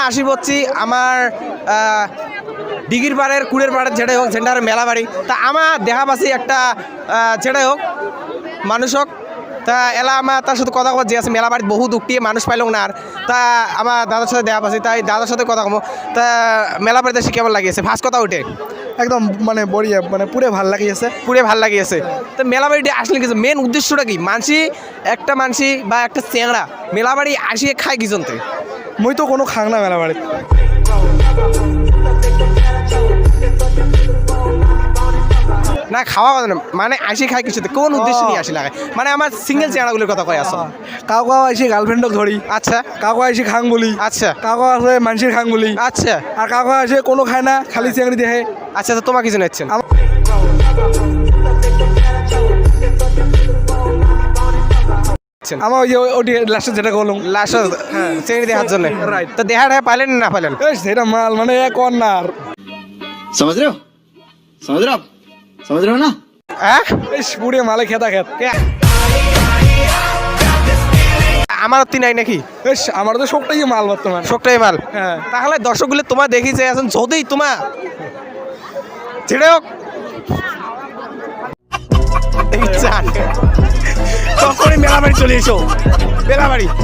আসি বলছি আমার ডিগির পাড়ের কুড়ের পাড়ের যেটাই হোক সেন্টার মেলা বাড়ি তা আমার দেখা পাচ্ছি একটা যেটাই হোক মানুষ হোক তা এলা আমার তার সাথে কথা যে আছে মেলা বাড়িতে বহু দুঃখটিয়ে মানুষ পাইল না আর তা আমার দাদার সাথে দেখা পাচ্ছি তাই দাদার সাথে কথা কমো তা মেলা বাড়িতে সে কেমন লাগিয়েছে ফার্স্ট কথা উঠে একদম মানে বড়িয়া মানে পুরে ভাল লাগিয়েছে পুরে ভাল লাগিয়েছে তো মেলা বাড়িতে আসলে কিছু মেন উদ্দেশ্যটা কি মানসি একটা মানসি বা একটা চেংড়া মেলা বাড়ি আসিয়ে খায় কি জনতে মুই তো কোনো খাং না মেলা বাড়িতে না খাওয়া কথা না মানে আসি খায় কিছুতে কোন উদ্দেশ্য নিয়ে আসি লাগে মানে আমার সিঙ্গেল চেংড়াগুলোর কথা কয় আসো কাউ কাউ এসে গার্লফ্রেন্ডক ধরি আচ্ছা কাউ কাউ এসে খাং বলি আচ্ছা কাউ কাউ আছে মানুষের খাং বলি আচ্ছা আর কাউ কাউ এসে কোনো খায় না খালি চেংড়ি দেখে আচ্ছা তো তোমার কিছু নিচ্ছেন আমার ওই যে ওটি লাস্টে যেটা করলাম লাস্ট চেংড়ি দেখার জন্য Right. তো দেখাটা পাইলেন না পাইলেন সেটা মাল মানে এক অন্যার समझ रहे हो समझ रहे हो आप समझ रहे हो ना হ্যাঁ পুরে মালে খেতা খেত আমার অতি নাই নাকি আমার তো সবটাই মাল বর্তমান শোকটাই মাল হ্যাঁ তাহলে দর্শকগুলো তোমার দেখি যে এখন যদি তোমার ছেড়ে হোক এই চান তখনই মেলা বাড়ি চলে এসো মেলা বাড়ি